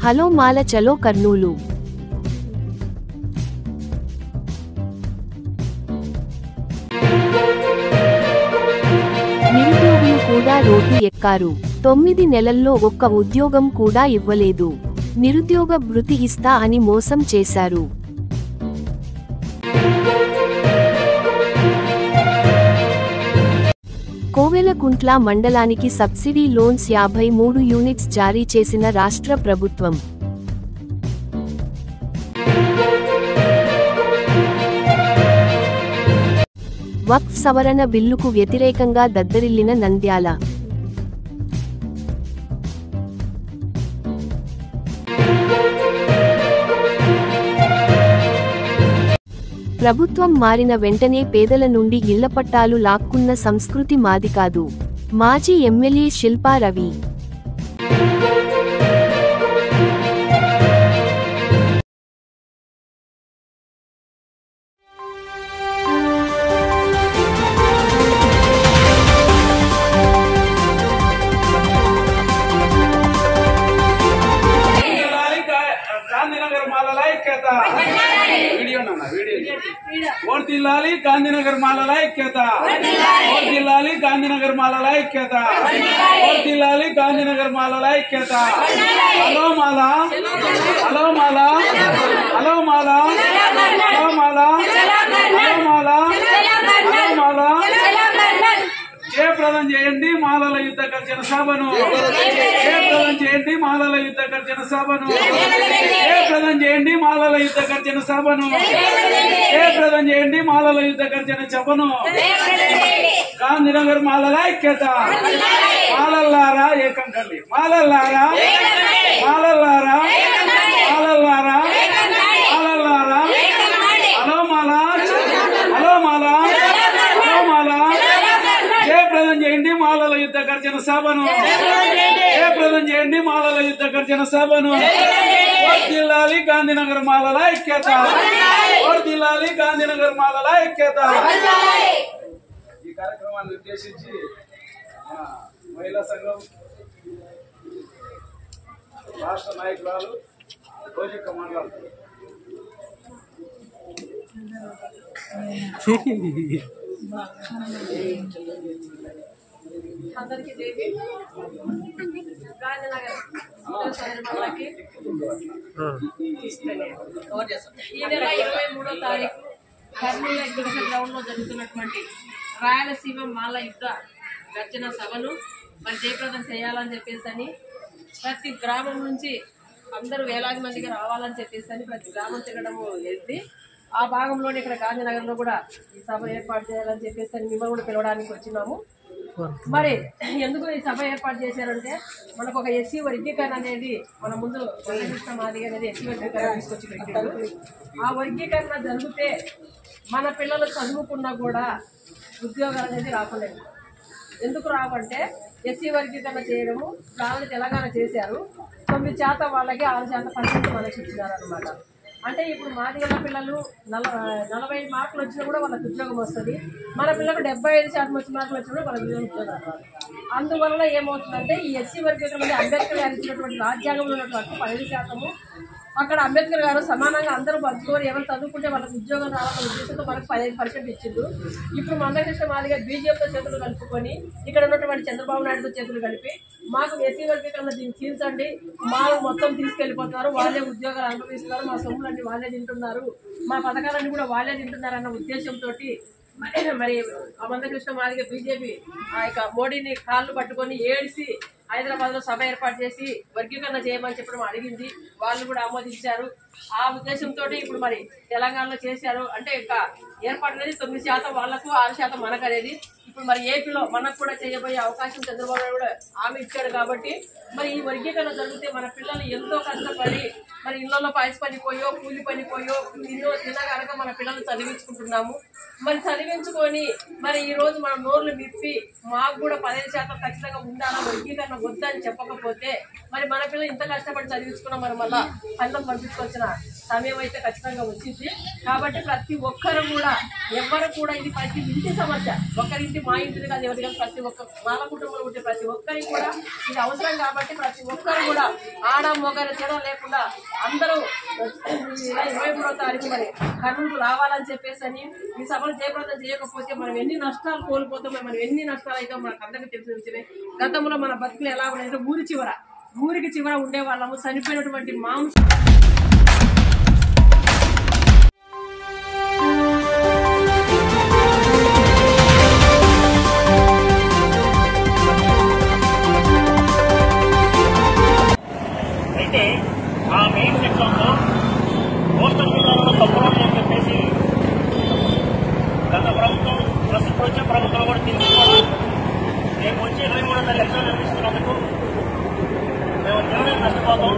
Hello మాల చలో కర్నూలు. నిరుద్యోగులు కూడా రోడ్డు ఎక్కారు. 9 నెలల్లో ఒక్క ఉద్యోగం కూడా ఇవ్వలేదు. నిరుద్యోగ భృతి ఇస్తా అని మోసం చేశారు. కోవెలకుంట్ల మండలానికి సబ్సిడీ లోన్స్ 53 యూనిట్స్ జారీ చేసిన రాష్ట్ర ప్రభుత్వం. వక్ఫ్ సవరణ బిల్లుకు వ్యతిరేకంగా దద్దరిల్లిన నంద్యాల. ప్రభుత్వం మారిన వెంటనే పేదల నుండి ఇళ్లపట్టాలు లాక్కున్న సంస్కృతి మాది కాదు. మాజీ ఎమ్మెల్యే శిల్పా రవి. వర్ధిల్లాలి గాంధీనగర్ మాలల ఐక్యత, వర్ధిల్లాలి గాంధీనగర్ మాలల ఐక్యత, వర్ధిల్లాలి గాంధీనగర్ మాలల ఐక్యత. హలో మాల, హలో మాల, హలో మాల, హలో మాల, హలో మాల, హలో మాల. జయప్రదం చేయండి మాలల యుద్ధ గర్జన సభను, జయప్రదం చేయండి మాలల యుద్ధ గర్జన సభను, జయప్రదం చేయండి మాలల యుద్ధ గర్జన సభను, జయప్రదం చేయండి మాలల యుద్ధ గర్జన సభను. గాంధీనగర్ మాలల ఐక్యత. మాలల్లారా ఏకం కండి, మాలల్లారా, మాలల్లారా, మాలల్లారా, మాలల్లారా. హలో మాల, హలో మాల, హలో మాల. జయప్రదం చేయండి మాలల యుద్ధ గర్జన సభను, జయప్రదం చేయండి మాలల యుద్ధ గర్జన సభను. వర్ధిల్లాలి గాంధీనగర్ మాలల ఐక్యత, వర్ధిల్లాలి గాంధీనగర్ మాలల ఐక్యత. ఈ కార్యక్రమాన్ని ఉద్దేశించి మహిళా సంఘం రాష్ట్ర నాయకురాలు రోజక్క మాట్లాడుతున్నారు. అందరికీ దేవి గాంధీనగర్ ఈ నెల 23వ తారీఖు కర్నూలు ఎగ్జిబిషన్ గ్రౌండ్ లో జరుగుతున్నటువంటి రాయలసీమ మాల యుద్ధ గర్జన సభను మరి జయప్రదం చేయాలని చెప్పేసి ప్రతి గ్రామం నుంచి అందరూ వేలాది మందికి రావాలని చెప్పేసి ప్రతి గ్రామం తిరగడము లేదు. ఆ భాగంలోనే ఇక్కడ గాంధీనగర్ లో కూడా ఈ సభ ఏర్పాటు చేయాలని చెప్పేసి మిమ్మల్ని కూడా పిలవడానికి వచ్చినాము. మరి ఎందుకు ఈ సభ ఏర్పాటు చేశారంటే మనకు ఒక ఎస్సీ వర్గీకరణ అనేది మన ముందు కృష్ణ మాదిగ అనేది ఎస్సీ వర్గీకరణ తీసుకొచ్చి పెట్టారు. ఆ వర్గీకరణ జరిగితే మన పిల్లలు చదువుకున్నా కూడా ఉద్యోగాలు అనేది రాకుండా. ఎందుకు రావంటే ఎస్సీ వర్గీకరణ చేయడము దాని తెలంగాణ చేశారు. 9% వాళ్ళకి 6% మనకి ఇచ్చినారు అనమాట. అంటే ఇప్పుడు మాదిగల పిల్లలు 40 మార్కులు వచ్చినా కూడా వాళ్ళకి ఉద్యోగం వస్తుంది. మన పిల్లలకు 75% వచ్చిన మార్కులు వచ్చినా కూడా వాళ్ళ పిల్లలు ఉద్యోగం రావాలి. అందువల్ల ఏమవుతుందంటే ఈ ఎస్సీ వర్గీకరణ అంబేద్కర్ గారు ఇచ్చినటువంటి రాజ్యాంగంలో ఉన్నటువంటి 15% అక్కడ అంబేద్కర్ గారు సమానంగా అందరూ పంచుకొని ఎవరు చదువుకుంటే వాళ్ళకి ఉద్యోగం రావాలన్న ఉద్దేశంతో మనకు 15% ఇచ్చిండు. ఇప్పుడు మందకృష్ణ మాదిగ బీజేపీతో చేతులు కలుపుకొని ఇక్కడ ఉన్నటువంటి చంద్రబాబు నాయుడుతో చేతులు కలిపి మాకు ఎస్సీ వర్గీకరణ దీన్ని తీర్చండి, మా మొత్తం తీసుకెళ్లిపోతున్నారు, వాళ్ళే ఉద్యోగాలు అనుభవిస్తున్నారు, మా సొమ్ములన్నీ వాళ్ళే తింటున్నారు, మా పథకాలన్నీ కూడా వాళ్ళే తింటున్నారు అన్న ఉద్దేశంతో మరి మందకృష్ణ మాదిగ బీజేపీ ఆ యొక్క మోడీని కాళ్ళు పట్టుకొని ఏడిసి హైదరాబాద్ లో సభ ఏర్పాటు చేసి వర్గీకరణ చేయమని చెప్పడం అడిగింది. వాళ్ళు కూడా ఆమోదించారు. ఆ ఉద్దేశంతో ఇప్పుడు మరి తెలంగాణలో చేశారు. అంటే ఇక ఏర్పాటు అనేది 9% వాళ్లకు 6% మనకు అనేది. ఇప్పుడు మరి ఏపీలో మనకు కూడా చేయబోయే అవకాశం చంద్రబాబు నాయుడు కూడా హామీ ఇచ్చాడు. కాబట్టి మరి ఈ వర్గీకరణ జరిగితే మన పిల్లలు ఎంతో కష్టపడి మరి ఇళ్లలో పాయస పనిపోయో కూలి పనిపోయో ఎన్నో తినగనక మన పిల్లలు చదివించుకుంటున్నాము. మరి చదివించుకొని మరి ఈ రోజు మనం నోర్లు విప్పి మాకు కూడా 15% ఖచ్చితంగా ఉండాలా వర్గీకరణ వద్దని చెప్పకపోతే మరి మన పిల్లలు ఇంత కష్టపడి చదివించుకున్నాం మరి మళ్ళా పనులకు పంపించుకొచ్చిన సమయం అయితే ఖచ్చితంగా వచ్చింది. కాబట్టి ప్రతి ఒక్కరు కూడా ఎవరు కూడా ఇది ప్రతి ఇంటి సమస్య, ఒకరింటి మా ఇంటిది కాదు ఎవరి కాదు, ప్రతి ఒక్క మాల కుటుంబంలో ఉంటే ప్రతి ఒక్కరికి కూడా ఇది అవసరం. కాబట్టి ప్రతి ఒక్కరు కూడా ఆడ మొగలు తేడా లేకుండా అందరూ 23వ తారీఖు మరి కర్నూలు రావాలని చెప్పేసి అని ఈ సభలు జయప్రదం చేయకపోతే మనం ఎన్ని నష్టాలు కోల్పోతామో, మనం ఎన్ని నష్టాలు అయితే మనకు అందరికీ తెలిసి గతంలో మన బతుకులు ఎలా ఉన్నాయంటే ఊరికి చివర ఉండే వాళ్ళము చనిపోయినటువంటి మాంసం అయితే ఆ మెయిన్ సెక్షన్లో పోస్టల్ విధానంలో తప్పులు అని చెప్పేసి గత ప్రభుత్వం ప్రస్తుతం వచ్చే ప్రభుత్వం కూడా తీసుకోవాలి. రేపు వచ్చే 23వ ఎగ్జామ్ నిర్వహిస్తున్నందుకు మేము తీవ్రంగా నష్టపోతాం.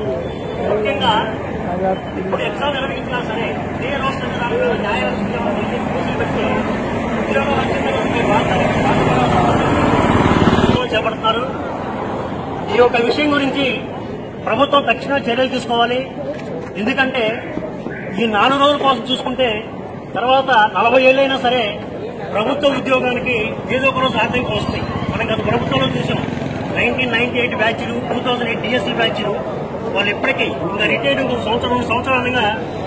ముఖ్యంగా ఇప్పుడు ఎగ్జామ్ నిర్వహించినా సరే ఏ రాష్ట్ర విధానంలో న్యాయవ్యవస్థ పెట్టి ఇందులో చేపడుతున్నారు. ఈ యొక్క విషయం గురించి ప్రభుత్వం తక్షణ చర్యలు తీసుకోవాలి. ఎందుకంటే ఈ 4 రోజుల కోసం చూసుకుంటే తర్వాత 40 ఏళ్ళైనా సరే ప్రభుత్వ ఉద్యోగానికి ఏదో ఒక రోజు ఆటంకం వస్తాయి. మనం గత ప్రభుత్వంలో చూసాం. 1998 బ్యాచ్లు, 2008 డిఎస్సీ బ్యాచ్లు వాళ్ళు ఇప్పటికీ ఇంకా రిటైర్డ్ సంవత్సరాలుగా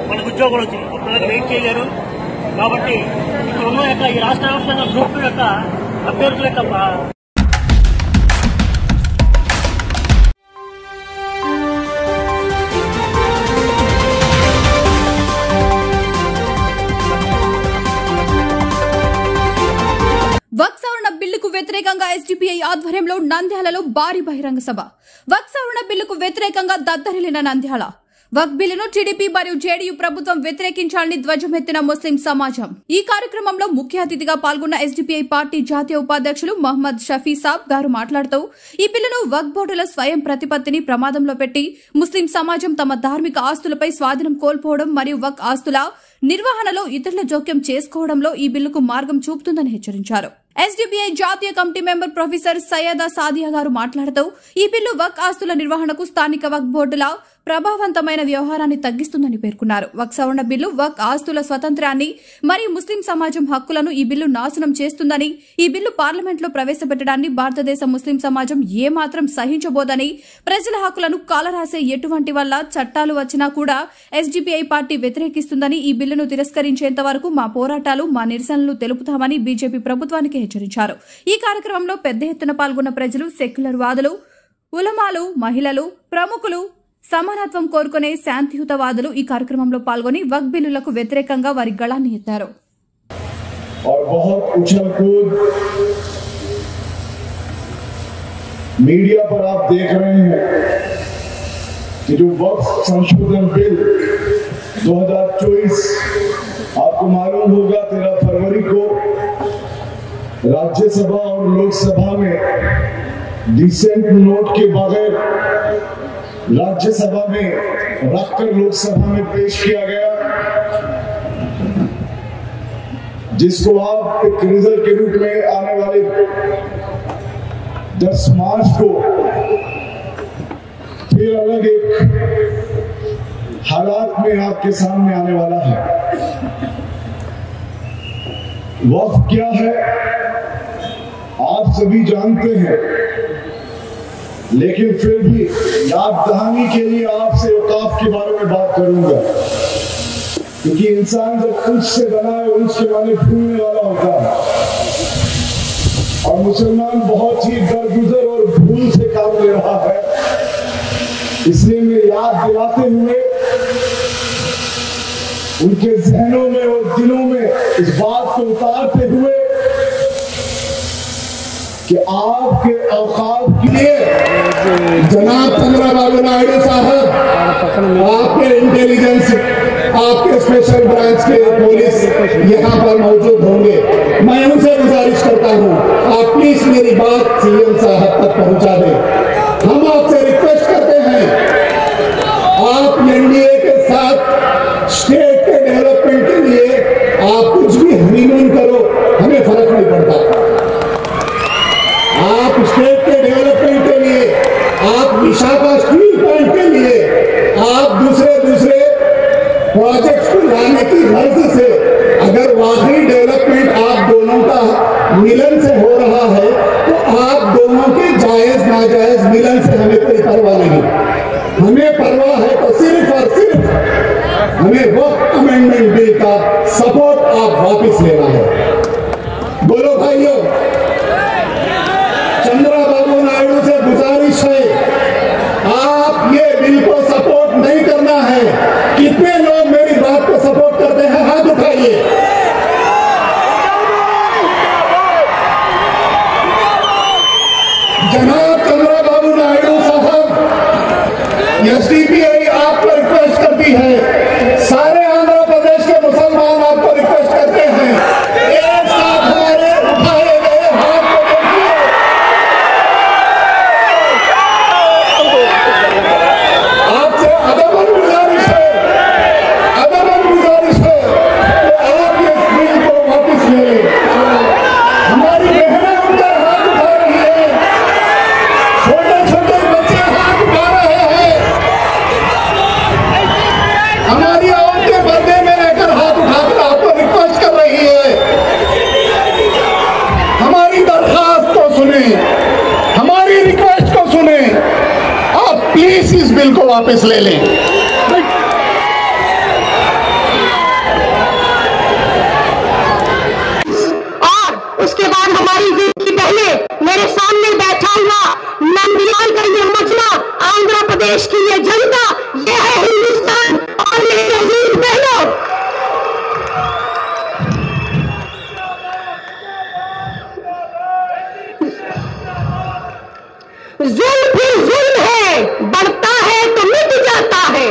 వాళ్ళకి ఉద్యోగాలు వచ్చింది. పిల్లలు వెయిట్ చేయలేరు. కాబట్టి ఇక్కడ ఉన్న యొక్క ఈ రాష్ట్ర వ్యాప్తంగా గ్రూప్ యొక్క అభ్యర్థుల యొక్క వక్ఫ్ సవరణ బిల్లుకు వ్యతిరేకంగా ఎస్డిపిఐ ఆధ్వర్యంలో నంద్యాలలో భారీ బహిరంగ సభ. వక్ఫ్ సవరణ బిల్లుకు వ్యతిరేకంగా దద్దరిల్లిన నంద్యాల. వక్ఫ్ బిల్లును టీడీపీ మరియు జేడీయూ ప్రభుత్వం వ్యతిరేకించాలని ధ్వజమెత్తిన ముస్లిం సమాజం. ఈ కార్యక్రమంలో ముఖ్య అతిథిగా పాల్గొన్న ఎస్డిపిఐ పార్టీ జాతీయ ఉపాధ్యక్షులు మహమ్మద్ షఫీ సాబ్ గారు మాట్లాడుతూ ఈ బిల్లును వక్ఫ్ బోర్డుల స్వయం ప్రతిపత్తిని ప్రమాదంలో పెట్టి ముస్లిం సమాజం తమ ధార్మిక ఆస్తులపై స్వాధీనం కోల్పోవడం మరియు వక్ఫ్ ఆస్తుల నిర్వహణలో ఇతరుల జోక్యం చేసుకోవడంలో ఈ బిల్లుకు మార్గం చూపుతుందని హెచ్చరించారు. ఎస్డిపిఐ జాతీయ committee member professor Syeda Sadia గారు మాట్లాడుతూ ఈ బిల్లు వక్ఫ్ ఆస్తుల నిర్వహణకు స్థానిక వక్ఫ్ బోర్డుల ప్రభావవంతమైన వ్యవహారాన్ని తగ్గిస్తుందని పేర్కొన్నారు. వక్ఫ్ సవరణ బిల్లు వక్ఫ్ ఆస్తుల స్వతంత్రాన్ని మరియు ముస్లిం సమాజం హక్కులను ఈ బిల్లు నాశనం చేస్తుందని, ఈ బిల్లు పార్లమెంట్లో ప్రవేశపెట్టడాన్ని భారతదేశ ముస్లిం సమాజం ఏమాత్రం సహించబోదని, ప్రజల హక్కులను కాలరాసే ఎటువంటి వల్ల చట్టాలు వచ్చినా కూడా ఎస్డిపిఐ పార్టీ వ్యతిరేకిస్తుందని, ఈ బిల్లును తిరస్కరించేంత వరకు మా పోరాటాలు, మా నిరసనలు తెలుపుతామని బీజేపీ ప్రభుత్వానికి హెచ్చరించారు. ఈ కార్యక్రమంలో పెద్ద ఎత్తున పాల్గొన్న ప్రజలు, సెక్యులర్ వాదులు, ఉలమాలు, మహిళలు, ప్రముఖులు, సమానత్వం కోరుకునే శాంతియుతవాదులు ఈ కార్యక్రమంలో పాల్గొని వక్ఫ్ బిల్లులకు వ్యతిరేకంగా వారి గళాన్ని ఎత్తారు. मीडिया पर आप देख रहे हैं कि जो वक्फ संशोधन बिल 2024 आपको मालूम होगा 13 फरवरी को राज्यसभा और लोकसभा में डिसेंट नोट के बगैर राज्यसभा में रखकर लोकसभा में पेश किया गया, जिसको आप एक रिजल्ट के रूप में आने वाले 10 मार्च को फिर अलग एक हालात में आपके सामने आने वाला है। वक्फ क्या है आप सभी जानते हैं, लेकिन फिर भी याद दहानी के लिए आपसे औकाफ के बारे में बात करूंगा, क्योंकि इंसान जब उस से बना है उसके माने भूलने वाला होता है, और मुसलमान बहुत ही दरगुजर और भूल से काम ले रहा है। इसलिए मैं याद दिलाते हुए उनके जहनों में और दिलों में इस बात को उतारते हुए कि आपके औकात के लिए जनाब चंद्रबाबू नायडू साहब, आपके इंटेलिजेंस, आपके स्पेशल ब्रांच के पुलिस यहाँ पर मौजूद होंगे। मैं उनसे गुजारिश करता हूँ आप प्लीज मेरी बात सीएम साहब तक पहुँचा दें। हम आपसे रिक्वेस्ट करते हैं आप एनडीए के साथ स्टेट के डेवलपमेंट के लिए आप कुछ भी हनीमून करो, तर्ज से अगर वाकई डेवलपमेंट आप दोनों का मिलन से हो रहा है तो आप दोनों के जायज नाजायज मिलन से हमें कोई परवाह नहीं। हमें परवाह है तो सिर्फ और सिर्फ हमें वक्त अमेंडमेंट बिल का सपोर्ट आप वापस लेना है। बोलो भाइयों, चंद्रबाबू नायडू से गुजारिश है, आप ये बिल को सपोर्ट नहीं करना है। कितने लोग मेरी बात को सपोर्ट करते हैं, हाथ उठाइए। जनाब चंद्रबाबू नायडू साहब, एसडीपीआई आपको रिक्वेस्ट करती है, सारे आंध्र प्रदेश के मुसलमान आपको रिक्वेस्ट करते हैं, एक साथ हमारे उठाए गए हाथ को देखिए। आपसे अदबन गुजारिश है कि आप इस बिल को वापस ले लें। हमारी बहनें उनका हाथ उठा रही है, छोटे छोटे बच्चे हाथ उठा रहे हैं, हमारी औरतें पर्दे में रहकर हाथ उठाकर आपको रिक्वेस्ट कर रही है। हमारी दरखास्त को सुने, हमारी रिक्वेस्ट को सुने, आप प्लीज इस बिल को वापस ले लें। और उसके बाद हमारी बेटी पहले मेरे सामने बैठा हुआ नंदलाल का ये मसला, आंध्र प्रदेश की ये जनता, ये है हिंदुस्तान। और मेरे अजीज बहनों, जुल्म फिर जुल्म है, बढ़ता है तो मिट जाता है।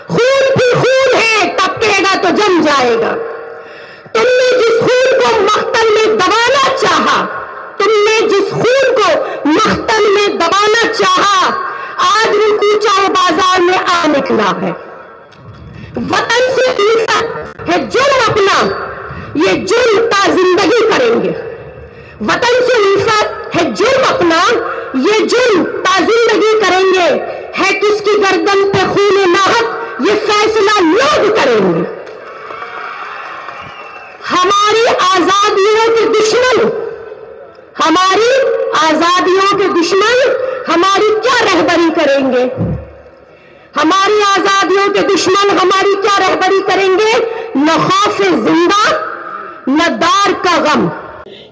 खून फिर खून है, टपकेगा तो जम जाएगा। तुमने जिस खून को मख्तल में दबाना चाहा, तुमने जिस खून को मख्तल में दबाना चाहा, आज वो कूचा बाजार में आ निकला है। वतन से उल्फत है जुर्म अपना, ये जुर्म ता जिंदगी करेंगे। वतन से उल्फत है जुर्म अपना, ये जुर्म ता जिंदगी करेंगे। है किसकी गर्दन पे खून नाहक, ये फैसला लोग करेंगे। हमारी आजादियों के दुश्मन, हमारी आजादियों के दुश्मन हमारी क्या रहबरी करेंगे? हमारी आजादियों के दुश्मन हमारी क्या रहबरी करेंगे? न खौफ जिंदा न दार का गम।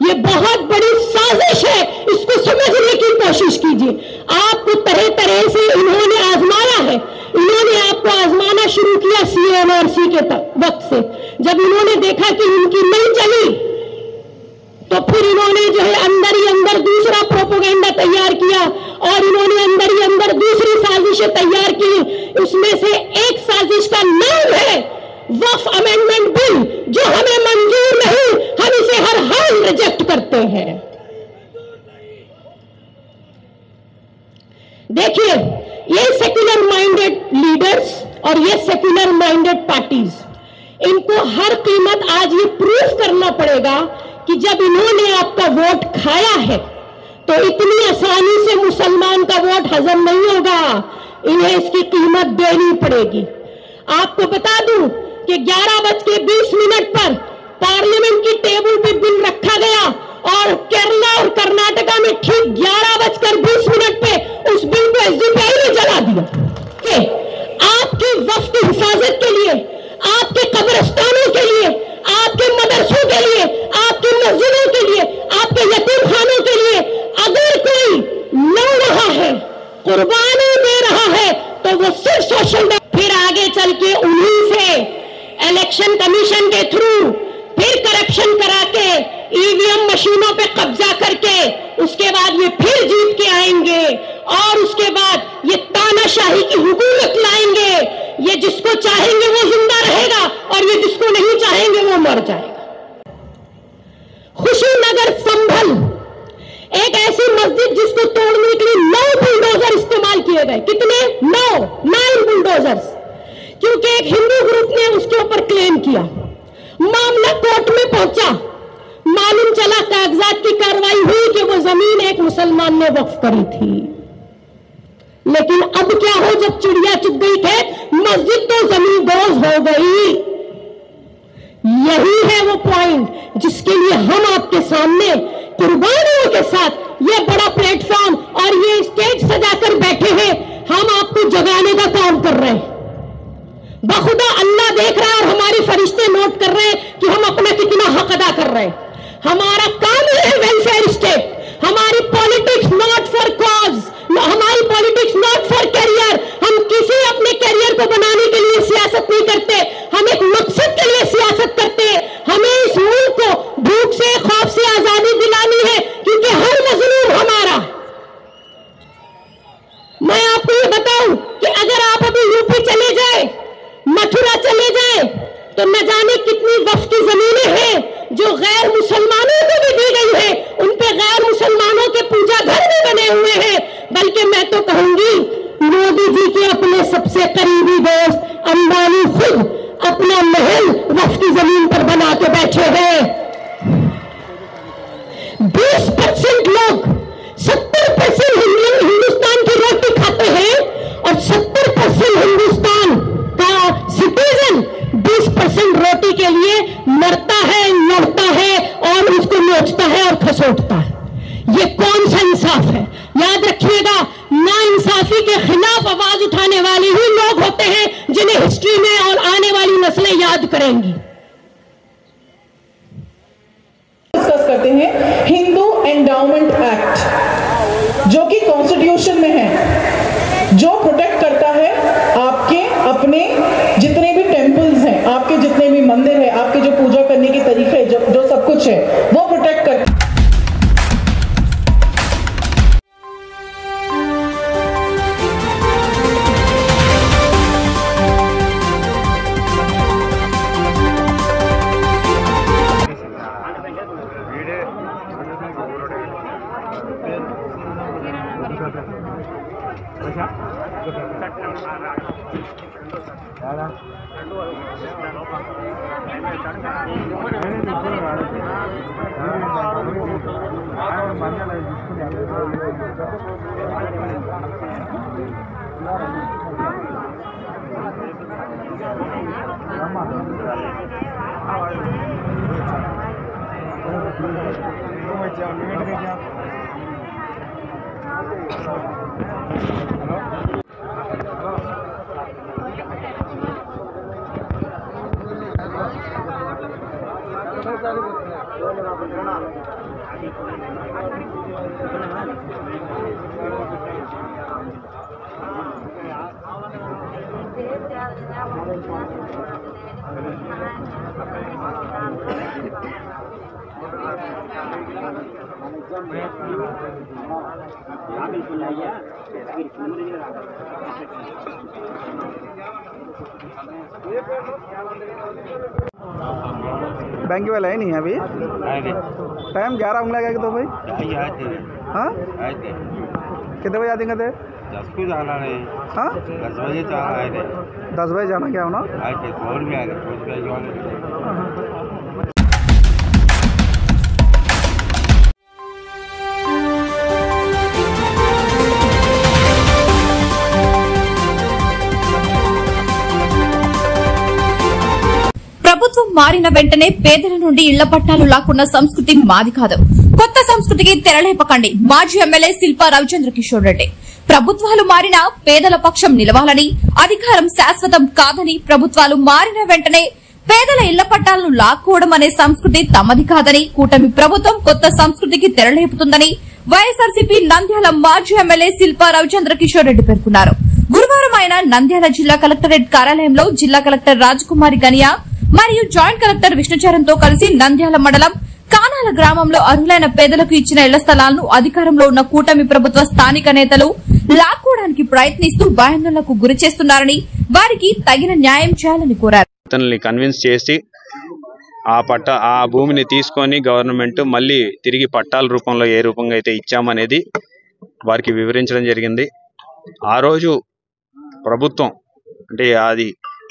ये बहुत बड़ी साजिश है, इसको समझने की कोशिश कीजिए। आपको तरह तरह से इन्होंने आजमाया है। इन्होंने आपको आजमाना शुरू किया CNRC के वक्त से। जब इन्होंने देखा कि इनकी नहीं चली, तो फिर इन्होंने जो है अंदर ही अंदर दूसरा प्रोपोगेंडा तैयार किया और इन्होंने अंदर ही अंदर दूसरी साजिशें तैयार की। उसमें से एक साजिश का नाम है वक्फ अमेंडमेंट बिल, जो हमें मंजूर नहीं, हम इसे हर हाल रिजेक्ट करते हैं। देखिए, ये सेक्युलर माइंडेड लीडर्स और ये सेक्युलर माइंडेड पार्टीज, इनको हर कीमत आज ये प्रूफ करना पड़ेगा कि जब इन्होंने आपका वोट खाया है तो इतनी आसानी से मुसलमान का वोट हजम नहीं होगा, इन्हें इसकी कीमत देनी पड़ेगी। आपको बता दूं कि 11:20 पर पार्लियामेंट की टेबल पे बिल रखा गया और केरला और कर्नाटका में ठीक 11:20 पे उस बिल को SDPI ने जला दिया कि आपके वक्फ की हिफाजत के लिए, आपके कब्रिस्तानों के लिए, आपके मदरसों के लिए, आपके मस्जिदों के लिए, आपके यतीम खानों के लिए अगर कोई लड़ रहा है, कुर्बानी दे रहा है, तो वो सिर्फ सोशल। फिर आगे चल के उन्हीं से इलेक्शन कमीशन के थ्रू फिर करप्शन करा के EVM मशीनों पे कब्जा करके उसके बाद ये फिर जीत के आएंगे और उसके बाद ये तानाशाही की हुकूमत लाएंगे। ये जिसको चाहेंगे वो जिंदा रहेगा और ये जिसको नहीं चाहेंगे वो मर जाएगा। खुशीनगर संभल एक ऐसी मस्जिद जिसको तोड़ने के लिए 9 बुलडोजर इस्तेमाल किए गए। कितने? 9 बुलडोजर्स, क्योंकि एक हिंदू ग्रुप ने उसके ऊपर क्लेम किया। मामला कोर्ट में पहुंचा, मालूम चला कागजात की कार्रवाई हुई कि वो जमीन एक मुसलमान ने वक्फ करी थी। लेकिन अब क्या हो, जब चिड़िया चुग गई थे, मस्जिद तो जमींदोज हो गई। यही है वो पॉइंट जिसके लिए हम आपके सामने कुर्बानियों के साथ ये बड़ा प्लेटफॉर्म और ये स्टेज सजाकर बैठे हैं। हम आपको जगाने का काम कर रहे हैं। बखुदा अल्लाह देख रहा है और हमारे फरिश्ते नोट कर रहे हैं कि हम अपना कितना हक अदा कर रहे हैं। हमारा काम है वेलफेयर स्टेट। हमारी पॉलिटिक्स नॉट फॉर कॉज, हमारी पॉलिटिक्स नॉट फॉर कैरियर। हम किसी अपने कैरियर को बनाने के लिए सियासत नहीं करते, हम एक मकसद के लिए सियासत करते हैं। हमें इस मुल्क को भूख से, खौफ से आजादी दिलानी है, क्योंकि हर मजलूम हमारा। मैं आपको ये बताऊं कि अगर आप अभी यूपी चले जाए, मथुरा चले जाए, तो न जाने कितनी वक्फ की जमीनें हैं जो गैर मुसलमानों को भी दी गई है। उन पे गैर मुसलमानों के पूजा घर भी बने हुए हैं। बल्कि मैं तो कहूंगी मोदी जी के अपने सबसे करीबी दोस्त अंबानी खुद अपना महल वक्फ की जमीन पर बना के बैठे हैं। 20% लोग 70% हिंदुस्तान की रोटी खाते हैं और 70% हिंदुस्तान का सिटीजन 20% रोटी के लिए मरता है, लड़ता है और उसको नोचता है और खसोटता है। ये कौन सा इंसाफ है? याद रखिएगा, ना इंसाफी के खिलाफ आवाज उठाने वाले ही लोग होते हैं जिन्हें हिस्ट्री में और आने वाली नस्लें याद करेंगी। डिस्कस करते हैं हिंदू एंडाउमेंट एक्ट, जो कि कॉन्स्टिट्यूशन में है, जो प्रोटेक्ट करता है आपके अपने जितने भी टेम्पल्स हैं, आपके जितने भी मंदिर है, आपके जो पूजा करने के तरीके, जो सब कुछ है, वो प्रोटेक्ट करता है। बैंक वाला है नहीं अभी टाइम 11 होने लगेगा तो भाई हाँ कितने बजे आते थे 10 को जाना है हाँ 10 बजे जाना है 10 बजे जाना क्या होना और भी आ गए ప్రభుత్వం మారిన వెంటనే పేదల నుండి ఇళ్ల పట్టాలు లాక్కున్న సంస్కృతి మాది కాదు. కొత్త సంస్కృతికి తెరలేపకండి. మాజీ ఎమ్మెల్యే శిల్పా రవిచంద్ర కిషోర్ రెడ్డి. ప్రభుత్వాలు మారినా పేదల పక్షం నిలవాలని, అధికారం శాశ్వతం కాదని, ప్రభుత్వాలు మారిన వెంటనే పేదల ఇళ్ల పట్టాలను లాక్కోవడం అనే సంస్కృతి తమది కాదని, కూటమి ప్రభుత్వం కొత్త సంస్కృతికి తెరలేపుతుందని వైఎస్ఆర్సీపీ నంద్యాల మాజీ ఎమ్మెల్యే శిల్పా రవిచంద్ర కిషోర్ రెడ్డి పేర్కొన్నారు. గురువారం ఆయన నంద్యాల జిల్లా కలెక్టరేట్ కార్యాలయంలో జిల్లా కలెక్టర్ రాజకుమారి గనియా మరియు జాయింట్ కలెక్టర్ విష్ణుచరణ్తో కలిసి నంద్యాల మండలం కానాల గ్రామంలో అర్హులైన పేదలకు ఇచ్చిన ఇళ్ల స్థలాలను అధికారంలో ఉన్న కూటమి ప్రభుత్వ స్థానిక నేతలు లాక్కోవడానికి ప్రయత్నిస్తూ భయాందోళనకు గురి చేస్తున్నారని, వారికి తగిన న్యాయం చేయాలని కోరారు. అతన్ని కన్విన్స్ చేసి ఆ భూమిని తీసుకొని గవర్నమెంట్ మళ్ళీ తిరిగి పట్టాల రూపంలో ఏ రూపంగా అయితే ఇచ్చామనేది వారికి వివరించడం జరిగింది. ఆ రోజు ప్రభుత్వం అంటే అది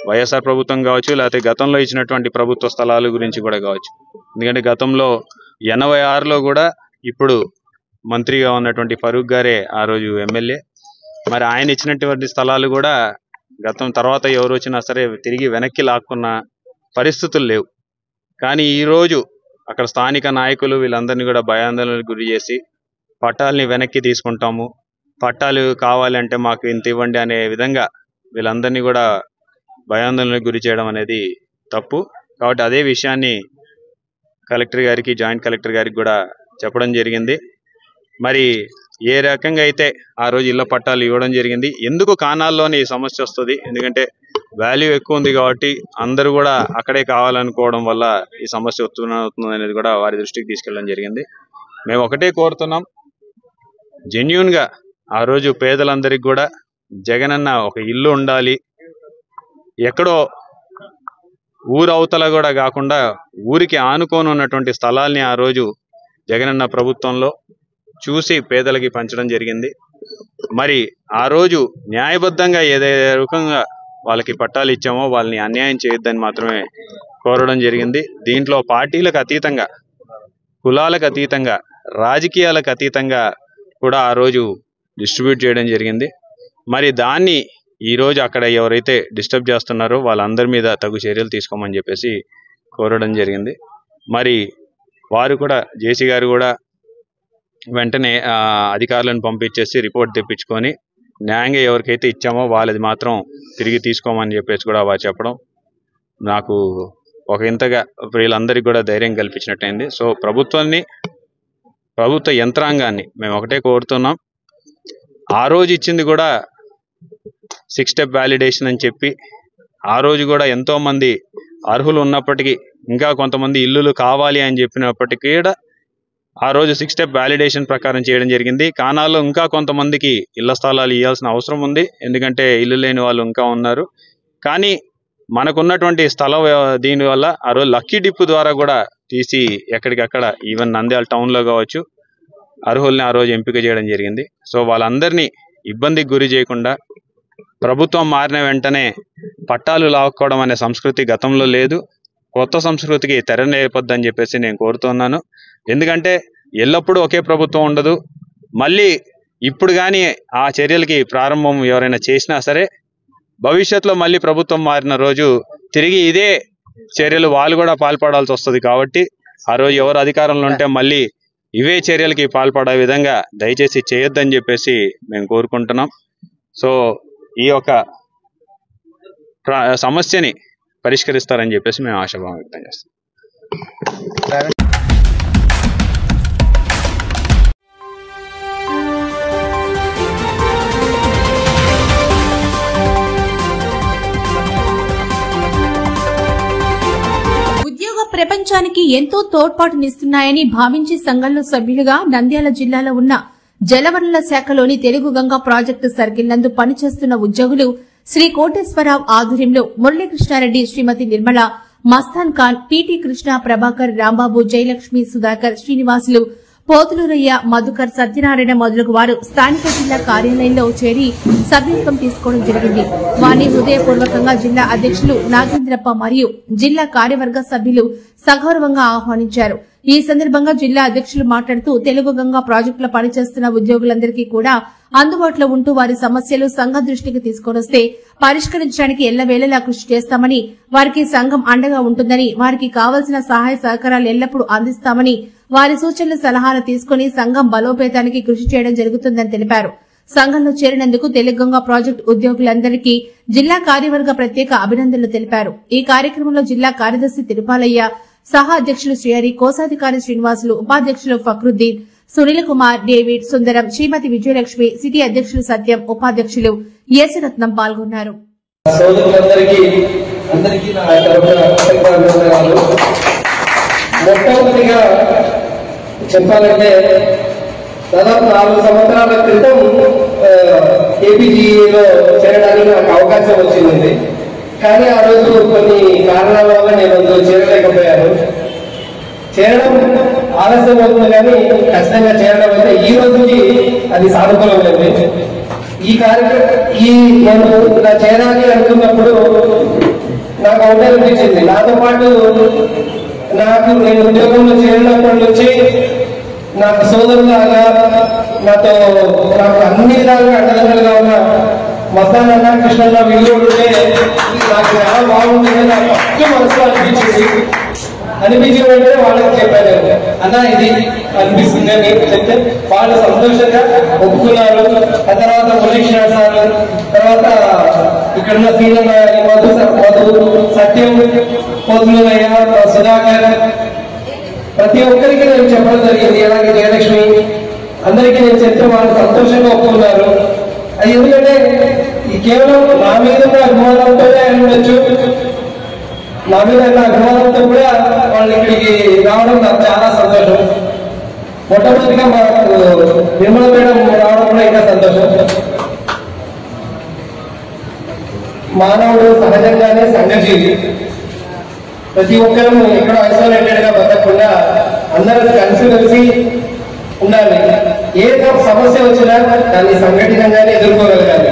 వైఎస్ఆర్ ప్రభుత్వం కావచ్చు, లేకపోతే గతంలో ఇచ్చినటువంటి ప్రభుత్వ స్థలాల గురించి కూడా కావచ్చు. ఎందుకంటే గతంలో 86లో కూడా ఇప్పుడు మంత్రిగా ఉన్నటువంటి ఫరూక్ గారే ఆ రోజు ఎమ్మెల్యే. మరి ఆయన ఇచ్చినటువంటి స్థలాలు కూడా గతం తర్వాత ఎవరు వచ్చినా సరే తిరిగి వెనక్కి లాక్కున్న పరిస్థితులు లేవు. కానీ ఈరోజు అక్కడ స్థానిక నాయకులు వీళ్ళందరినీ కూడా భయాందోళనకు గురి చేసి పట్టాలని వెనక్కి తీసుకుంటాము, పట్టాలు కావాలంటే మాకు ఇంత ఇవ్వండి అనే విధంగా వీళ్ళందరినీ కూడా భయాందోళనకు గురి చేయడం అనేది తప్పు. కాబట్టి అదే విషయాన్ని కలెక్టర్ గారికి, జాయింట్ కలెక్టర్ గారికి కూడా చెప్పడం జరిగింది. మరి ఏ రకంగా అయితే ఆ రోజు ఇళ్ల పట్టాలు ఇవ్వడం జరిగింది, ఎందుకు కానాల్లోనే ఈ సమస్య వస్తుంది, ఎందుకంటే వాల్యూ ఎక్కువ ఉంది కాబట్టి అందరూ కూడా అక్కడే కావాలనుకోవడం వల్ల ఈ సమస్య అవుతుంది అనేది కూడా వారి దృష్టికి తీసుకెళ్ళడం జరిగింది. మేము ఒకటే కోరుతున్నాం, జెన్యూన్గా ఆ రోజు పేదలందరికీ కూడా జగనన్న ఒక ఇల్లు ఉండాలి, ఎక్కడో ఊరు అవతల కూడా కాకుండా ఊరికి ఆనుకొని ఉన్నటువంటి స్థలాల్ని ఆ రోజు జగనన్న ప్రభుత్వంలో చూసి పేదలకి పంచడం జరిగింది. మరి ఆ రోజు న్యాయబద్ధంగా ఏదే రకంగా వాళ్ళకి పట్టాలు ఇచ్చామో వాళ్ళని అన్యాయం చేయొద్దని మాత్రమే కోరడం జరిగింది. దీంట్లో పార్టీలకు అతీతంగా, కులాలకు అతీతంగా, రాజకీయాలకు అతీతంగా కూడా ఆ రోజు డిస్ట్రిబ్యూట్ చేయడం జరిగింది. మరి దాన్ని ఈరోజు అక్కడ ఎవరైతే డిస్టర్బ్ చేస్తున్నారో వాళ్ళందరి మీద తగు చర్యలు తీసుకోమని చెప్పేసి కోరడం జరిగింది. మరి వారు కూడా, జేసీ గారు కూడా వెంటనే అధికారులను పంపించేసి రిపోర్ట్ తెప్పించుకొని న్యాయంగా ఎవరికైతే ఇచ్చామో వాళ్ళది మాత్రం తిరిగి తీసుకోమని చెప్పేసి కూడా వారు చెప్పడం నాకు ఒక ఇంతగా వీళ్ళందరికీ కూడా ధైర్యం కల్పించినట్టయింది. సో ప్రభుత్వ యంత్రాంగాన్ని మేము ఒకటే కోరుతున్నాం, ఆ రోజు ఇచ్చింది కూడా 6 స్టెప్ వ్యాలిడేషన్ అని చెప్పి ఆ రోజు కూడా ఎంతోమంది అర్హులు ఉన్నప్పటికీ, ఇంకా కొంతమంది ఇల్లులు కావాలి అని చెప్పినప్పటికీ కూడా ఆ రోజు 6 స్టెప్ వ్యాలిడేషన్ ప్రకారం చేయడం జరిగింది. కానాల్లో ఇంకా కొంతమందికి ఇళ్ల స్థలాలు ఇవ్వాల్సిన అవసరం ఉంది, ఎందుకంటే ఇల్లు లేని వాళ్ళు ఇంకా ఉన్నారు. కానీ మనకున్నటువంటి దీనివల్ల ఆ రోజు లక్కీ డిప్ ద్వారా కూడా తీసి ఎక్కడికక్కడ ఈవెన్ నంద్యాల టౌన్లో కావచ్చు అర్హుల్ని ఆ రోజు ఎంపిక చేయడం జరిగింది. సో వాళ్ళందరినీ ఇబ్బందికి గురి చేయకుండా, ప్రభుత్వం మారిన వెంటనే పట్టాలు లాక్కోవడం అనే సంస్కృతి గతంలో లేదు, కొత్త సంస్కృతికి తెరనేపొద్దని చెప్పేసి నేను కోరుతున్నాను. ఎందుకంటే ఎల్లప్పుడూ ఒకే ప్రభుత్వం ఉండదు. మళ్ళీ ఇప్పుడు కానీ ఆ చర్యలకి ప్రారంభం ఎవరైనా చేసినా సరే భవిష్యత్తులో మళ్ళీ ప్రభుత్వం మారిన రోజు తిరిగి ఇదే చర్యలు వాళ్ళు కూడా పాల్పడాల్సి వస్తుంది. కాబట్టి ఆ రోజు ఎవరు అధికారంలో ఉంటే మళ్ళీ ఇవే చర్యలకి పాల్పడే విధంగా దయచేసి చేయొద్దని చెప్పేసి మేము కోరుకుంటున్నాం. సో ఈ యొక్క సమస్యని పరిష్కరిస్తారని చెప్పేసి మేము ఆశాభావం వ్యక్తం చేస్తాం. ప్రపంచానికి ఎంతో తోడ్పాటునిస్తున్నాయని భావించి సంఘంలో సభ్యులుగా నంద్యాల జిల్లాలో ఉన్న జలవనరుల శాఖలోని తెలుగు గంగా ప్రాజెక్టు సర్కిల్ నందు పనిచేస్తున్న ఉద్యోగులు శ్రీ కోటేశ్వరరావు ఆధ్వర్యంలో మురళీకృష్ణారెడ్డి, శ్రీమతి నిర్మల, మస్తాన్ ఖాన్, పీటీ కృష్ణ, ప్రభాకర్, రాంబాబు, జయలక్ష్మి, సుధాకర్, శ్రీనివాసులు, పోతులూరయ్య, మధుకర్, సత్యనారాయణ మొదలగు వారు స్థానిక జిల్లా కార్యాలయంలో చేరి సభ్యత్వం తీసుకోవడం జరిగింది. వారిని హృదయపూర్వకంగా జిల్లా అధ్యక్షులు నాగేంద్రప్ప మరియు జిల్లా కార్యవర్గ సభ్యులు సగౌరవంగా ఆహ్వానించారు. ఈ సందర్భంగా జిల్లా అధ్యక్షులు మాట్లాడుతూ తెలుగు గంగా ప్రాజెక్టులో పనిచేస్తున్న ఉద్యోగులందరికీ కూడా అందుబాటులో ఉంటూ వారి సమస్యలు సంఘం దృష్టికి తీసుకొనొస్తే పరిష్కరించడానికి ఎల్లవేళలా కృషి చేస్తామని, వారికి సంఘం అండగా ఉంటుందని, వారికి కావలసిన సహాయ సహకారాలు ఎల్లప్పుడూ అందిస్తామని, వారి సూచనలు సలహాలు తీసుకుని సంఘం బలోపేతానికి కృషి చేయడం జరుగుతుందని తెలిపారు. సంఘంలో చేరినందుకు తెలుగు గంగా ప్రాజెక్టు ఉద్యోగులందరికీ జిల్లా కార్యవర్గ ప్రత్యేక అభినందనలు తెలిపారు. ఈ కార్యక్రమంలో జిల్లా కార్యదర్శి తిరుపాలయ్య, సహా అధ్యక్షులు శ్రీహరి, కోశాధికారి శ్రీనివాసులు, ఉపాధ్యక్షులు ఫక్రుద్దీన్, సునీల్ కుమార్, డేవిడ్, సుందరం, శ్రీమతి విజయలక్ష్మి, సిటీ అధ్యక్షులు సత్యం, ఉపాధ్యక్షులు యేసరత్నం పాల్గొన్నారు. మొట్టమొదటిగా చెప్పాలంటే దాదాపు 4 సంవత్సరాల క్రితం కేపీజీలో చేరడానికి నాకు అవకాశం వచ్చింది. కానీ ఆ రోజు కొన్ని కారణాల వల్ల నేను అందులో చేరలేకపోయాను. చేరడం ఆలస్యం అవుతుంది కానీ ఖచ్చితంగా చేరడం అయితే ఈ రోజుకి అది సానుకూలమైంది. నేను ఇలా చేరాలి అనుకున్నప్పుడు నాకు ఒకటే అనిపించింది, నాతో పాటు నేను ఉద్యోగంలో చేరినప్పటి నుంచి నాకు సోదరులాగా నాకు అన్ని విధాలుగా అండదండలుగా ఉన్న మస్తాన్ అన్న, కృష్ణన్న వీళ్ళు ఉంటే నాకు చాలా బాగుంటుంది నాకు ఫస్ట్ మనసులో అనిపించింది. అనిపించిన వెంటనే వాళ్ళకి చెప్పాను, అన్న ఇది అనిపిస్తుంది అని చెప్తే వాళ్ళు సంతోషంగా ఒప్పుకున్నారు. ఆ తర్వాత మురళీకృష్ణ సార్, తర్వాత ఇక్కడ ఉన్న సీనియర్ మధు సత్యం, పోతులయ్య, సుధాకర్, ప్రతి ఒక్కరికి నేను చెప్పడం జరిగింది. అలాగే జయలక్ష్మి, అందరికీ నేను చెప్తే వాళ్ళు సంతోషంగా ఒప్పుకున్నారు. అది ఎందుకంటే కేవలం నా మీద ఉన్న అభిమానంతోనే ఉండొచ్చు, నా మీద ఉన్న అభిమానంతో కూడా వాళ్ళు ఇక్కడికి రావడం నాకు చాలా సంతోషం. మొట్టమొదటిగా మాకు నిర్మల మేడం రావడం కూడా ఇంకా సంతోషం. మానవుడు సహజంగానే సంఘజీవి. ప్రతి ఒక్కరూ ఎక్కడో ఐసోలేటెడ్ గా బతకకుండా అందరూ కలిసి ఉండాలి. ఏ సమస్య వచ్చినా దాన్ని సంఘటితంగానే ఎదుర్కోగలగాలి.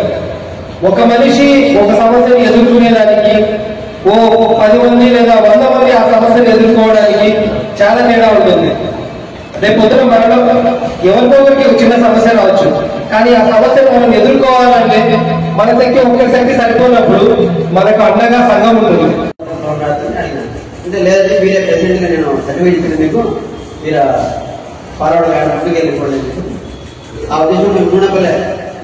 ఒక మనిషి ఒక సమస్యను ఎదుర్కొనేదానికి 10 మంది లేదా 100 మంది ఆ సమస్యను ఎదుర్కోవడానికి చాలా తేడా ఉంటుంది. రేపు పొద్దున మనలో ఎవరికొకరికి ఒక చిన్న సమస్య రావచ్చు, కానీ ఆ సమస్యను మనం ఎదుర్కోవాలంటే మన శక్తి ఒక్కరి శక్తి సరిపోయినప్పుడు మనకు అండగా సంఘం ఉంటుంది. అంటే లేదంటే మీరే ప్రెసిడెంట్గా నేను సర్టిఫికేట్ ఇచ్చింది మీకు, మీరు ఫార్వర్డ్ కావడం ముందుకు వెళ్ళిపోండి. ఆ ఉద్దేశం మేము ఉండపలే,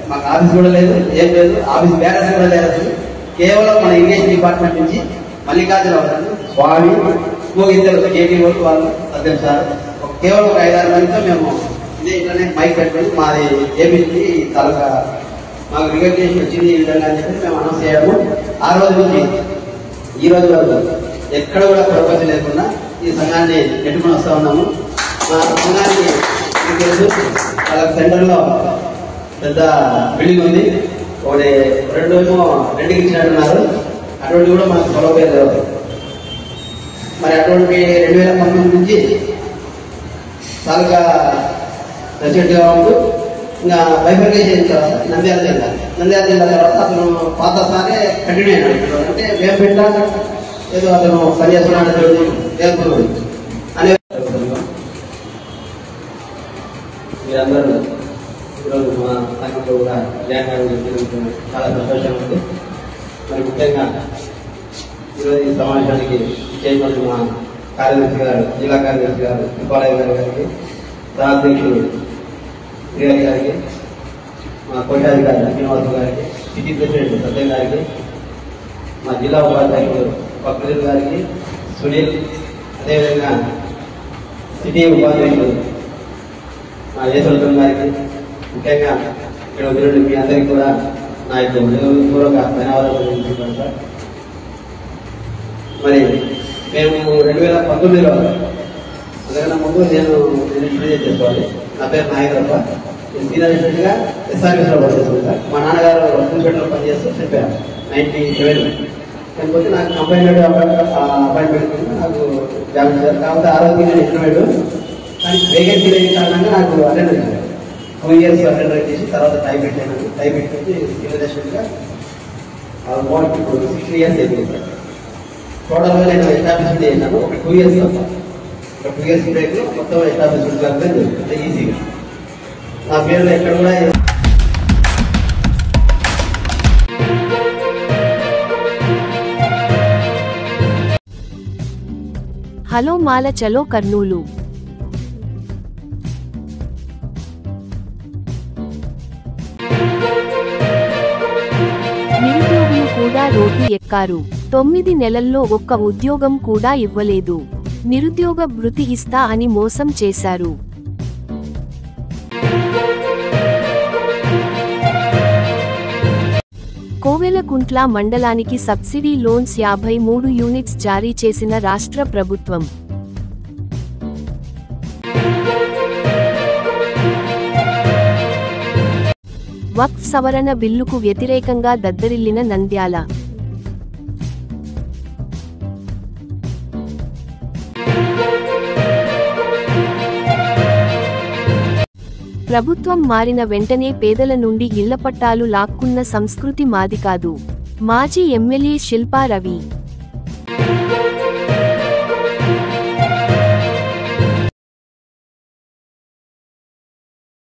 మాకు ఆఫీస్ కూడా లేదు, ఏం లేదు, ఆఫీస్ బ్యాలెన్స్ కూడా లేదు. కేవలం మన ఇరిగేషన్ డిపార్ట్మెంట్ నుంచి మల్లికార్జున స్వామి ఇద్దరు కేటీ వాళ్ళు అర్థం సార్, కేవలం ఒక 5-6 మందితో మేము ఇదే ఇట్లానే మైక్ పెట్టుకుని మాది ఏపీ తాలూకా మాకు రికగ్నేషన్ వచ్చింది ఈ విధంగా అని చెప్పి మేము అనౌన్స్ చేయడము. ఆ రోజు నుంచి ఈ రోజు వరకు ఎక్కడ కూడా ప్రపంచం లేకుండా ఈ సంఘాన్ని పెట్టుకుని వస్తూ ఉన్నాము. మా సంఘానికి తెలుసు, వాళ్ళ సెంటర్లో పెద్ద బిల్డింగ్ ఉంది, ఒకటి 2 రెండుకి ఇచ్చినట్టున్నారు. అటువంటి కూడా మనకు సౌలభ్యం లేదు. మరి అటువంటి 2019 నుంచి తాలూకా ప్రెసిడెంట్గా ఉంటూ ఇంకా బైఫర్కేషన్ నంద్యాల జిల్లా తర్వాత అతను పాత స్థానే కంటిన్యూ అయినాడు. అంటే మేము పెట్టా ఏదో అతను పనిచేస్తున్నాడు తెలుపుతున్నాడు అనే మీరందరూ ఈరోజు మా సంఘంలో కూడా చాలా సంతోషంగా ఉంది. మరి ముఖ్యంగా ఈరోజు ఈ సమావేశానికి చేయబడి మా కార్యదర్శి గారు, జిల్లా కార్యదర్శి గారు సుబ్బారాయ గారికి, సహాధ్యక్షుడు గారికి, మా కోశాధికారి శ్రీనివాసు గారికి, సిటీ ప్రెసిడెంట్ సత్యం గారికి, మా జిల్లా ఉపాధ్యక్షుడు పక్రుల్ గారికి, సునీల్, అదేవిధంగా సిటీ ఉపాధ్యక్షుడు మా యేసులతం గారికి, ముఖ్యంగా ఇక్కడ వదిలిండి మీ అందరికీ కూడా నా యొక్క పూర్వక ధన్యవాదాలు తెలుసుకుంటాను సార్. మరి మేము 2019లో అందుకన్నా ముందు నేను ఇంట్రడ్యూస్ చేసుకోవాలి. నా పేరు నాయకరప్ప, సీనియర్ అసిస్టెంట్గా ఎస్ఆర్ఎస్లో పనిచేస్తుంది సార్. మా నాన్నగారు హాస్పిటల్లో పనిచేస్తూ చెప్పారు 97. లేకపోతే నాకు కంపైనడ్ అపాయింట్మెంట్ నాకు జాబ్ ఇచ్చారు. కాకపోతే ఆ రోజు నేను ఇంటర్వ్యూ కానీ వేకెన్సీ లేని కారణంగా నాకు అటెండర్ ఇచ్చారు. 2 years అటెండర్ చేసి తర్వాత టైప్ పెట్టాను. టైప్ పెట్టి సీనియర్ అసిస్టెంట్గా ఆల్మోస్ట్ ఇప్పుడు 6 years అయిపోయింది సార్. టోటల్గా నేను ఎస్టాబ్లిష్మెంట్ చేశాను ఒక 2 years ఒక 2 years బ్రేక్లో మొత్తం ఎస్టాబ్లిష్మెంట్ కాకపోతే అంటే ఈజీగా నా పేరులో ఎక్కడ కూడా. హలో మాల చలో కర్నూలు. నిరుద్యోగులు కూడా రోడ్డు ఎక్కారు. 9 నెలల్లో ఒక్క ఉద్యోగం కూడా ఇవ్వలేదు. నిరుద్యోగ భృతి ఇస్తా అని మోసం చేశారు. కోవెలకుంట్ల మండలానికి సబ్సిడీ లోన్స్ 53 యూనిట్స్ జారీ చేసిన రాష్ట్ర ప్రభుత్వం. వక్ఫ్ సవరణ బిల్లుకు వ్యతిరేకంగా దద్దరిల్లిన నంద్యాల. ప్రభుత్వం మారిన వెంటనే పేదల నుండి ఇళ్ల పట్టాలు లాక్కున్న సంస్కృతి మాది కాదు. మాజీ ఎమ్మెల్యే శిల్పా రవి.